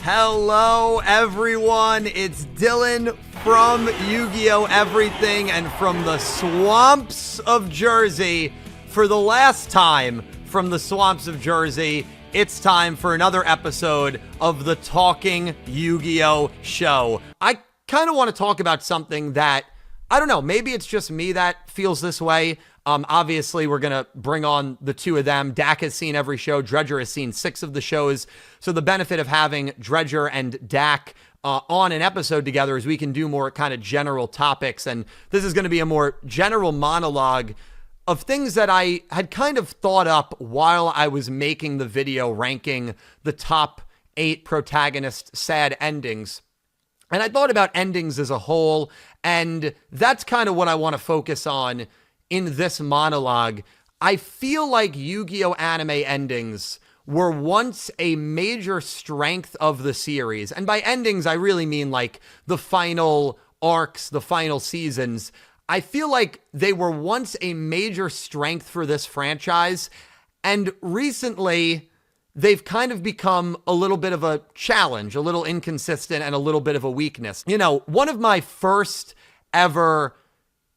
Hello, everyone. It's Dylan from Yugioh Everything and from the swamps of Jersey. For the last time from the swamps of Jersey, it's time for another episode of the Talking Yugioh show. I kind of want to talk about something that, I don't know, maybe it's just me that feels this way. Obviously, we're going to bring on the two of them. Dak has seen every show. Dredger has seen 6 of the shows. So the benefit of having Dredger and Dak on an episode together is we can do more kind of general topics. And this is going to be a more general monologue of things that I had kind of thought up while I was making the video ranking the top 8 protagonist sad endings. And I thought about endings as a whole, and that's kind of what I want to focus on in this monologue. I feel like Yu-Gi-Oh! Anime endings were once a major strength of the series. And by endings, I really mean like the final arcs, the final seasons. I feel like they were once a major strength for this franchise. And recently, they've kind of become a little bit of a challenge, a little inconsistent, and a little bit of a weakness. You know, one of my first ever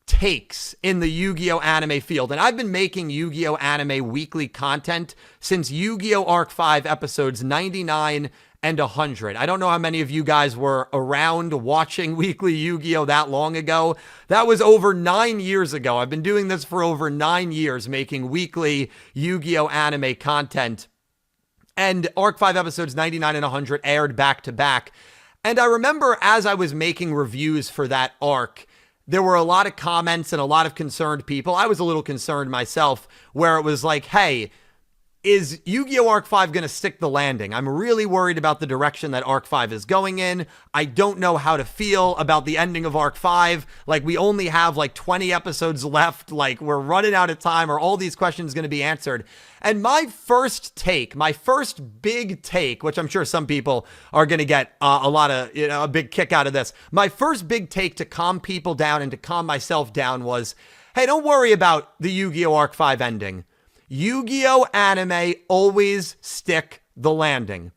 takes in the Yu-Gi-Oh! Anime field, and I've been making Yu-Gi-Oh! Anime weekly content since Yu-Gi-Oh! Arc 5 episodes 99 and 100. I don't know how many of you guys were around watching weekly Yu-Gi-Oh! That long ago. That was over 9 years ago. I've been doing this for over 9 years, making weekly Yu-Gi-Oh! Anime content. And Arc 5 episodes 99 and 100 aired back to back. And I remember as I was making reviews for that arc, there were a lot of comments and a lot of concerned people. I was a little concerned myself, where it was like, hey, is Yu-Gi-Oh! Arc 5 going to stick the landing? I'm really worried about the direction that Arc 5 is going in. I don't know how to feel about the ending of Arc 5. Like, we only have like 20 episodes left. Like, we're running out of time. Are all these questions going to be answered? And my first big take, which I'm sure some people are going to get a big kick out of this. My first big take to calm people down and to calm myself down was, hey, don't worry about the Yu-Gi-Oh! Arc 5 ending. Yu-Gi-Oh! Anime always stick the landing.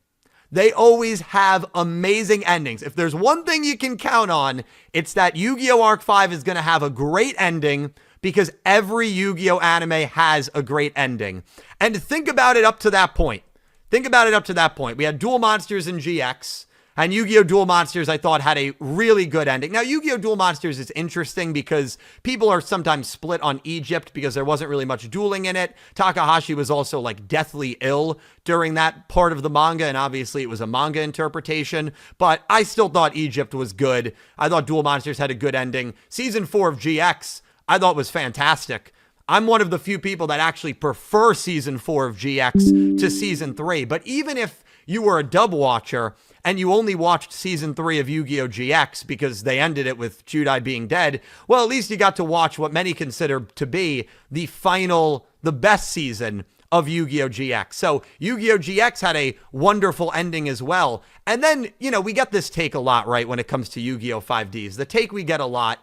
They always have amazing endings. If there's one thing you can count on, it's that Yu-Gi-Oh! Arc 5 is going to have a great ending, because every Yu-Gi-Oh! Anime has a great ending. And think about it up to that point. We had Duel Monsters in GX, and Yu-Gi-Oh! Duel Monsters, I thought, had a really good ending. Now, Yu-Gi-Oh! Duel Monsters is interesting because people are sometimes split on Egypt because there wasn't really much dueling in it. Takahashi was also, like, deathly ill during that part of the manga, and obviously it was a manga interpretation. But I still thought Egypt was good. I thought Duel Monsters had a good ending. Season 4 of GX, I thought was fantastic. I'm one of the few people that actually prefer Season 4 of GX to Season 3. But even if you were a dub watcher and you only watched Season 3 of Yu-Gi-Oh! GX because they ended it with Judai being dead, well, at least you got to watch what many consider to be the best season of Yu-Gi-Oh! GX. So Yu-Gi-Oh! GX had a wonderful ending as well. And then, we get this take a lot, right, when it comes to Yu-Gi-Oh! 5Ds. The take we get a lot: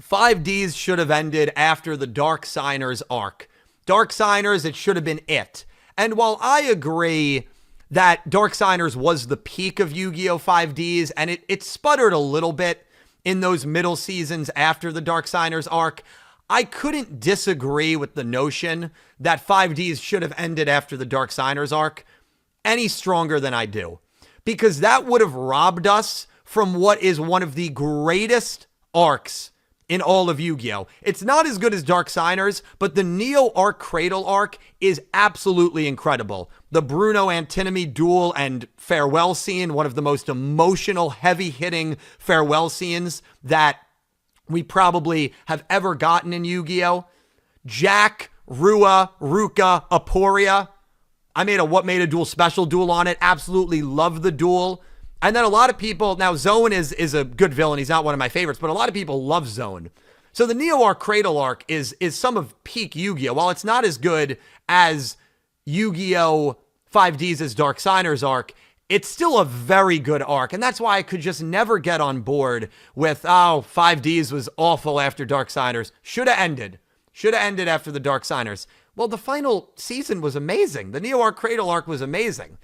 5Ds should have ended after the Dark Signers arc. Dark Signers, it should have been it. And while I agree that Dark Signers was the peak of Yu-Gi-Oh! 5Ds, and it sputtered a little bit in those middle seasons after the Dark Signers arc, I couldn't disagree with the notion that 5Ds should have ended after the Dark Signers arc any stronger than I do. Because that would have robbed us from what is one of the greatest arcs in all of Yu-Gi-Oh! It's not as good as Dark Signers, but the Neo arc Cradle arc is absolutely incredible. The Bruno Antinomy duel and farewell scene, one of the most emotional, heavy-hitting farewell scenes that we probably have ever gotten in Yu-Gi-Oh! Jack, Rua, Ruka, Aporia. I made a What Made a Duel special duel on it. Absolutely love the duel. And then a lot of people, now Zone is a good villain. He's not one of my favorites, but a lot of people love Zone. So the Neo arc Cradle arc is some of peak Yu-Gi-Oh! While it's not as good as Yu-Gi-Oh! 5D's Dark Signers arc, it's still a very good arc. And that's why I could just never get on board with, 5D's was awful after Dark Signers. Should have ended after the Dark Signers. Well, the final season was amazing. The Neo arc Cradle arc was amazing.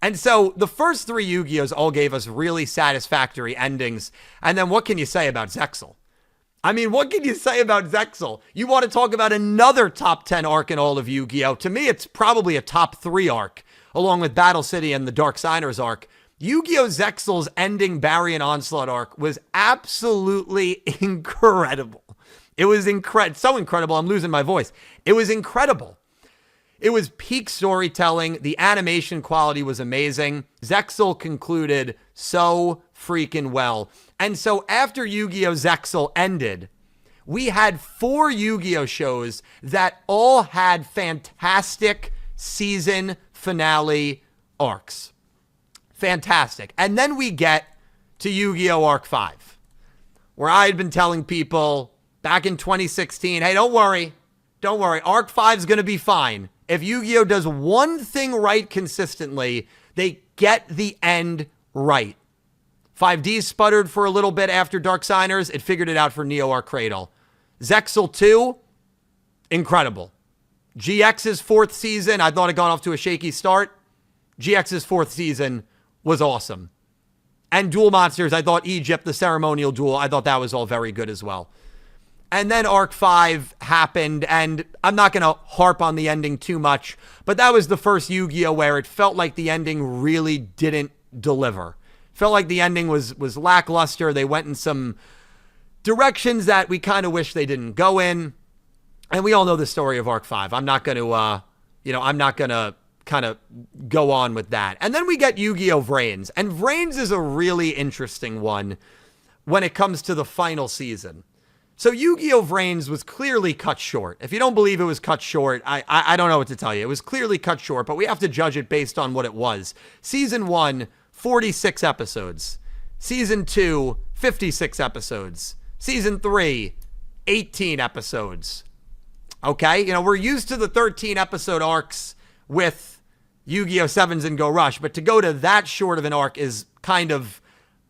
And so the first three Yu-Gi-Ohs all gave us really satisfactory endings. And then what can you say about Zexal? I mean, what can you say about Zexal? You want to talk about another top 10 arc in all of Yu-Gi-Oh! To me, it's probably a top 3 arc, along with Battle City and the Dark Signers arc. Yu-Gi-Oh! Zexal's ending Barry and Onslaught arc was absolutely incredible. It was so incredible, I'm losing my voice. It was incredible. It was peak storytelling. The animation quality was amazing. Zexal concluded so freaking well. And so after Yu-Gi-Oh! Zexal ended, we had 4 Yu-Gi-Oh! Shows that all had fantastic season finale arcs. Fantastic. And then we get to Yu-Gi-Oh! Arc 5, where I had been telling people back in 2016, hey, don't worry. Arc 5 is going to be fine. If Yu-Gi-Oh! Does one thing right consistently, they get the end right. 5D sputtered for a little bit after Dark Signers. It figured it out for Neo Arc Cradle. Zexal 2, incredible. GX's 4th season, I thought it got off to a shaky start. GX's 4th season was awesome. And Duel Monsters, I thought Egypt, the ceremonial duel, I thought that was all very good as well. And then Arc 5 happened, and I'm not going to harp on the ending too much, but that was the first Yu-Gi-Oh! Where it felt like the ending really didn't deliver. Felt like the ending was lackluster. They went in some directions that we kind of wish they didn't go in. And we all know the story of Arc 5. I'm not going to, kind of go on with that. And then we get Yu-Gi-Oh! Vrains. And Vrains is a really interesting one when it comes to the final season. So Yu-Gi-Oh! Vrains was clearly cut short. If you don't believe it was cut short, I don't know what to tell you. It was clearly cut short, but we have to judge it based on what it was. Season 1, 46 episodes. Season 2, 56 episodes. Season 3, 18 episodes. Okay? We're used to the 13 episode arcs with Yu-Gi-Oh! Sevens and Go Rush, but to go to that short of an arc is kind of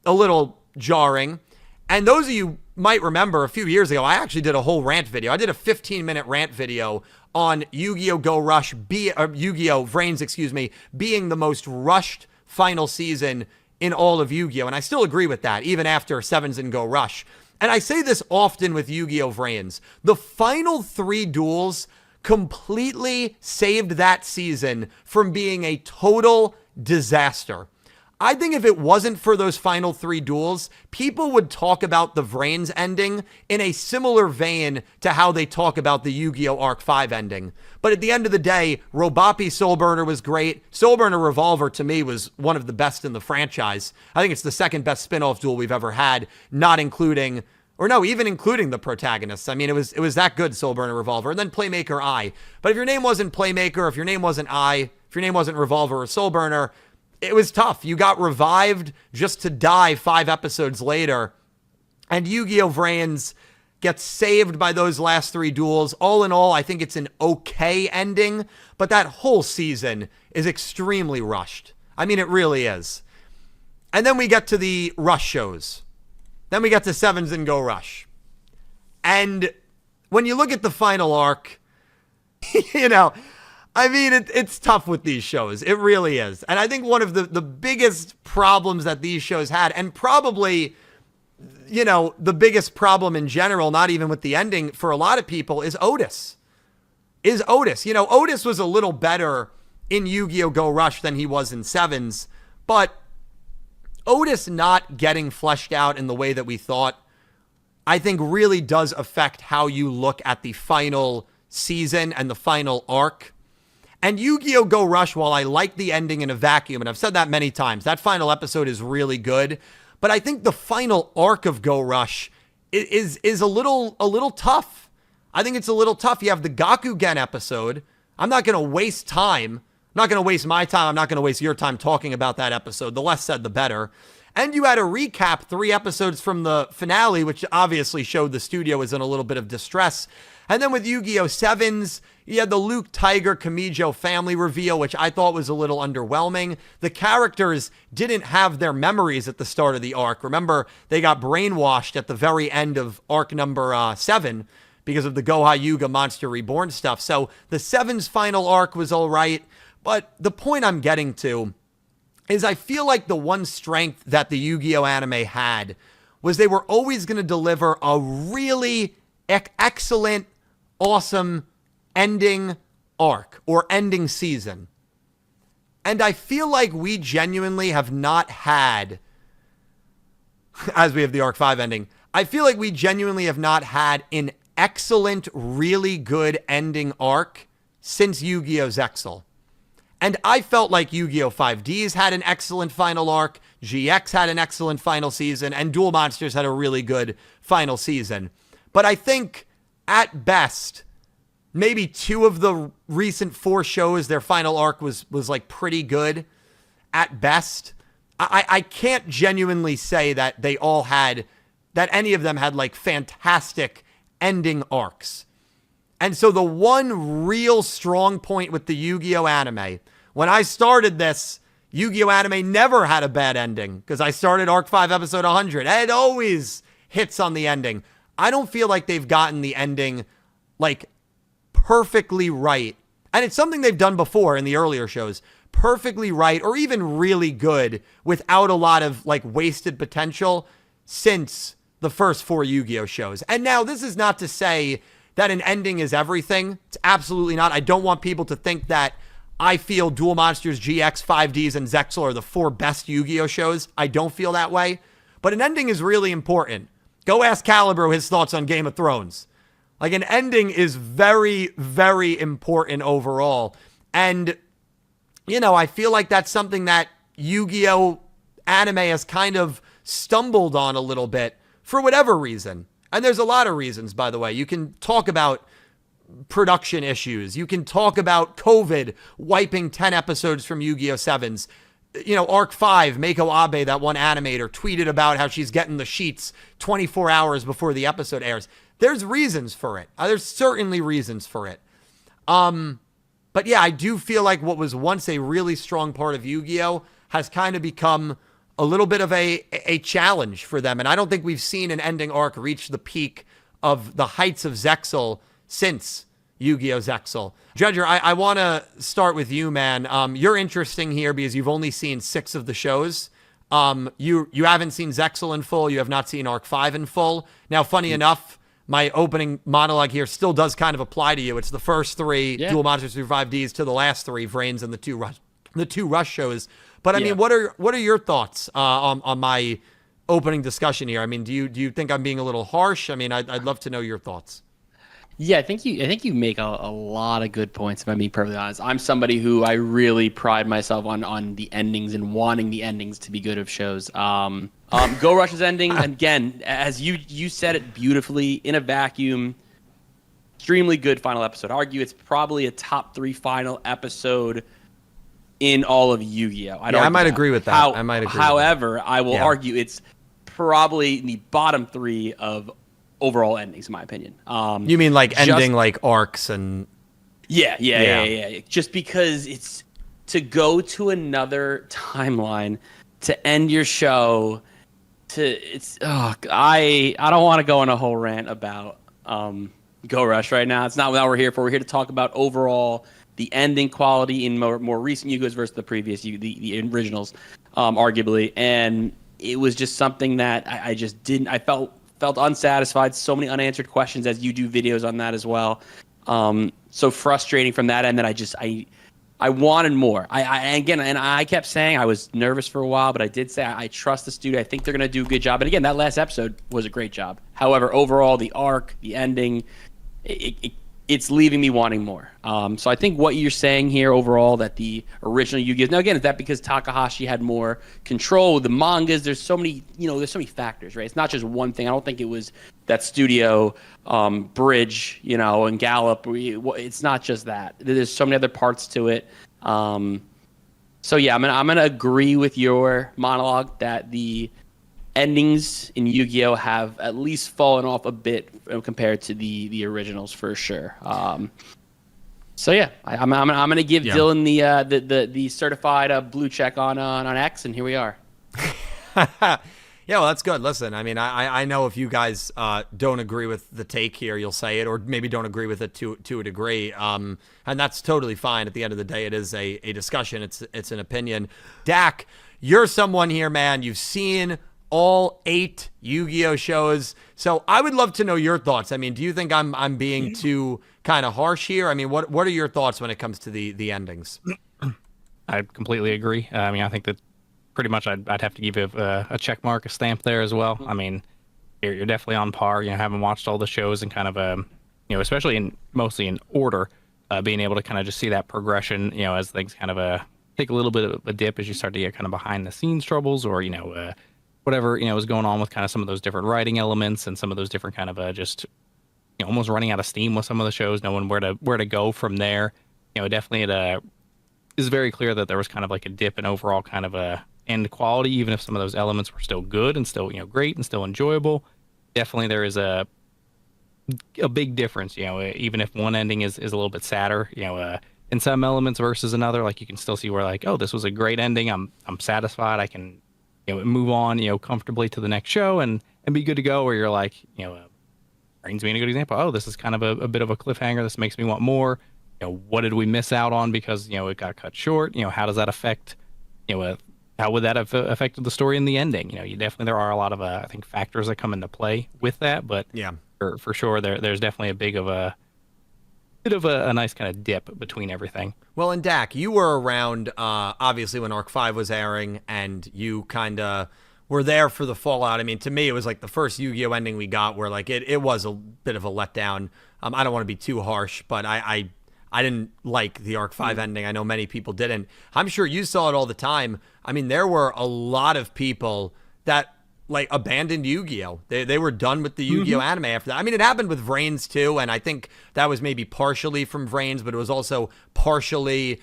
a little jarring. And those of you might remember a few years ago, I actually did a whole rant video. I did a 15-minute rant video on Yu-Gi-Oh! Go Rush, Yu-Gi-Oh! Vrains, being the most rushed final season in all of Yu-Gi-Oh! And I still agree with that, even after Sevens and Go Rush. And I say this often with Yu-Gi-Oh! Vrains. The final 3 duels completely saved that season from being a total disaster. I think if it wasn't for those final 3 duels, people would talk about the Vrains ending in a similar vein to how they talk about the Yu-Gi-Oh! Arc 5 ending. But at the end of the day, Robapi Soulburner was great. Soulburner Revolver, to me, was one of the best in the franchise. I think it's the second best spin-off duel we've ever had, even including the protagonists. I mean, it was that good, Soulburner Revolver. And then Playmaker I. But if your name wasn't Playmaker, if your name wasn't I, if your name wasn't Revolver or Soulburner, it was tough. You got revived just to die 5 episodes later. And Yu-Gi-Oh! Vrains gets saved by those last 3 duels. All in all, I think it's an okay ending. But that whole season is extremely rushed. I mean, it really is. And then we get to the Rush shows. Then we get to Sevens and Go Rush. And when you look at the final arc, it's tough with these shows. It really is. And I think one of the biggest problems that these shows had, and probably, the biggest problem in general, not even with the ending for a lot of people, is Otis. Otis was a little better in Yu-Gi-Oh! Go Rush than he was in Sevens, but Otis not getting fleshed out in the way that we thought, I think really does affect how you look at the final season and the final arc. And Yu-Gi-Oh! Go Rush, while I like the ending in a vacuum, and I've said that many times, that final episode is really good, but I think the final arc of Go Rush is a little tough. I think it's a little tough. You have the Gakugen episode. I'm not going to waste time. I'm not going to waste my time. I'm not going to waste your time talking about that episode. The less said, the better. And you had to recap 3 episodes from the finale, which obviously showed the studio was in a little bit of distress. And then with Yu-Gi-Oh! Sevens, you had the Luke Tiger Kamijo family reveal, which I thought was a little underwhelming. The characters didn't have their memories at the start of the arc. Remember, they got brainwashed at the very end of arc number 7 because of the Goha Yuga Monster Reborn stuff. So the Sevens final arc was all right. But the point I'm getting to is I feel like the one strength that the Yu-Gi-Oh anime had was they were always going to deliver a really excellent, awesome ending arc or ending season. And I feel like we genuinely have not had, as we have the Arc 5 ending, I feel like we genuinely have not had an excellent, really good ending arc since Yu-Gi-Oh! Zexal. And I felt like Yu-Gi-Oh! 5Ds had an excellent final arc, GX had an excellent final season, and Duel Monsters had a really good final season. But I think, at best, maybe 2 of the recent 4 shows, their final arc was like pretty good at best. I can't genuinely say that they all had, that any of them had like fantastic ending arcs. And so the one real strong point with the Yu-Gi-Oh anime, when I started this, Yu-Gi-Oh anime never had a bad ending because I started Arc 5 episode 100. It always hits on the ending. I don't feel like they've gotten the ending like perfectly right. And it's something they've done before in the earlier shows. Perfectly right or even really good without a lot of like wasted potential since the first 4 Yu-Gi-Oh shows. And now this is not to say that an ending is everything. It's absolutely not. I don't want people to think that I feel Duel Monsters, GX, 5Ds, and Zexal are the 4 best Yu-Gi-Oh shows. I don't feel that way. But an ending is really important. Go ask Calibro his thoughts on Game of Thrones. Like, an ending is very, very important overall. And, you know, I feel like that's something that Yu-Gi-Oh! Anime has kind of stumbled on a little bit for whatever reason. And there's a lot of reasons, by the way. You can talk about production issues. You can talk about COVID wiping 10 episodes from Yu-Gi-Oh! 7s. You know, Arc 5, Mako Abe, that one animator, tweeted about how she's getting the sheets 24 hours before the episode airs. There's reasons for it. There's certainly reasons for it. But yeah, I do feel like what was once a really strong part of Yu-Gi-Oh! Has kind of become a little bit of a challenge for them. And I don't think we've seen an ending arc reach the peak of the heights of Zexal since Yu-Gi-Oh! Zexal. Dredger, I want to start with you, man. You're interesting here because you've only seen 6 of the shows. You haven't seen Zexal in full. You have not seen Arc 5 in full. Now, funny enough, my opening monologue here still does kind of apply to you. It's the first 3 Duel Monsters through 5Ds to the last 3 Vrains and the two Rush shows. But I mean, what are your thoughts on my opening discussion here? I mean, do you think I'm being a little harsh? I mean, I'd love to know your thoughts. Yeah, I think you make a lot of good points, if I'm being perfectly honest. I'm somebody who I really pride myself on the endings and wanting the endings to be good of shows. Go Rush's ending, again, as you said it beautifully, in a vacuum, extremely good final episode. Argue it's probably a top 3 final episode in all of Yu-Gi-Oh! I might agree with that. However, I will argue it's probably in the bottom 3 of overall endings, in my opinion. You mean like ending like arcs and... Yeah. Just because it's to go to another timeline to end your show. I don't want to go on a whole rant about Go Rush right now. It's not what we're here for. We're here to talk about overall the ending quality in more recent Yu-Gi-Ohs versus the previous the originals, arguably. And it was just something that I just didn't. I felt unsatisfied. So many unanswered questions, as you do videos on that as well. So frustrating from that end that I wanted more. I kept saying I was nervous for a while, but I did say I trust the studio. I think they're going to do a good job. And again, that last episode was a great job. However, overall, the arc, the ending, it's leaving me wanting more. So I think what you're saying here overall, that the original Yu-Gi-Oh! Now again, is that because Takahashi had more control with the mangas? There's so many factors, right? It's not just one thing. I don't think it was that studio bridge, and Gallop. It's not just that. There's so many other parts to it. So yeah, I'm gonna agree with your monologue that the endings in Yu-Gi-Oh! Have at least fallen off a bit compared to the originals for sure. So yeah, I'm gonna give Dylan the certified blue check on X, and here we are. Yeah, well, that's good. Listen, I mean, I know if you guys don't agree with the take here, you'll say it, or maybe don't agree with it to a degree, and that's totally fine. At the end of the day, it is a discussion. It's an opinion. Dak, you're someone here, man. You've seen all 8 Yu-Gi-Oh shows, so I would love to know your thoughts. I mean, do you think I'm being too kind of harsh here? I mean, what are your thoughts when it comes to the endings? I completely agree. I mean, I think that pretty much I'd have to give you a check mark, a stamp there as well. I mean, you're definitely on par. You know, having watched all the shows and kind of, you know, especially mostly in order, being able to kind of just see that progression, you know, as things kind of take a little bit of a dip as you start to get kind of behind the scenes troubles or, you know, whatever, you know, is going on with kind of some of those different writing elements and some of those different kind of just, you know, almost running out of steam with some of the shows, knowing where to go from there. You know, definitely it is very clear that there was kind of like a dip in overall kind of a end quality, even if some of those elements were still good and still, you know, great and still enjoyable. Definitely there is a big difference, you know, even if one ending is a little bit sadder, you know, in some elements versus another, like you can still see where like, oh, this was a great ending. I'm satisfied. I can, you know, move on, you know, comfortably to the next show and be good to go. Where you're like, you know, Reigns being a good example. Oh, this is kind of a bit of a cliffhanger. This makes me want more. You know, what did we miss out on because, you know, it got cut short? You know, how does that affect, you know, how would that have affected the story in the ending? You know, there are a lot of, I think, factors that come into play with that. But Yeah, for sure, there's definitely a bit of a nice kind of dip between everything. well, and Dak, you were around, obviously, when Arc 5 was airing, and you kind of were there for the fallout. I mean, to me, it was like the first Yu-Gi-Oh! Ending we got where, like, it was a bit of a letdown. I don't want to be too harsh, but I didn't like the Arc 5 ending. I know many people didn't. I'm sure you saw it all the time. I mean, there were a lot of people that like abandoned Yu-Gi-Oh. They were done with the Yu-Gi-Oh anime after that. I mean, it happened with Vrains too, and I think that was maybe partially from Vrains, but it was also partially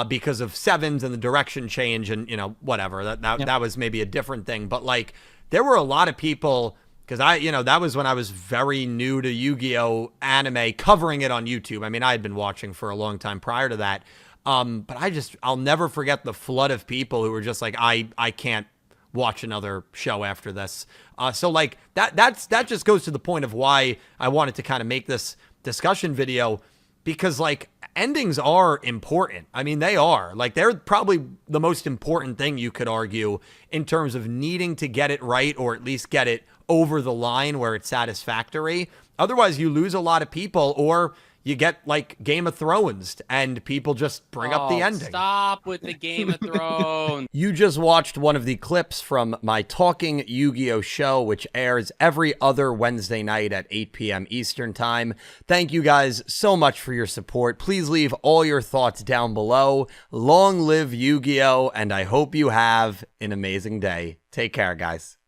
because of Sevens and the direction change and, you know, whatever. That was maybe a different thing. But like there were a lot of people, because that was when I was very new to Yu-Gi-Oh anime, covering it on YouTube. I mean, I had been watching for a long time prior to that. But I'll never forget the flood of people who were just like, I can't watch another show after this. So like that just goes to the point of why I wanted to kind of make this discussion video, because like endings are important. I mean, they are. Like they're probably the most important thing you could argue in terms of needing to get it right, or at least get it over the line where it's satisfactory. Otherwise you lose a lot of people, or you get like Game of Thrones and people just bring up the ending. Stop with the Game of Thrones. You just watched one of the clips from my Talking Yu-Gi-Oh show, which airs every other Wednesday night at 8 p.m. Eastern Time. Thank you guys so much for your support. Please leave all your thoughts down below. Long live Yu-Gi-Oh! And I hope you have an amazing day. Take care, guys.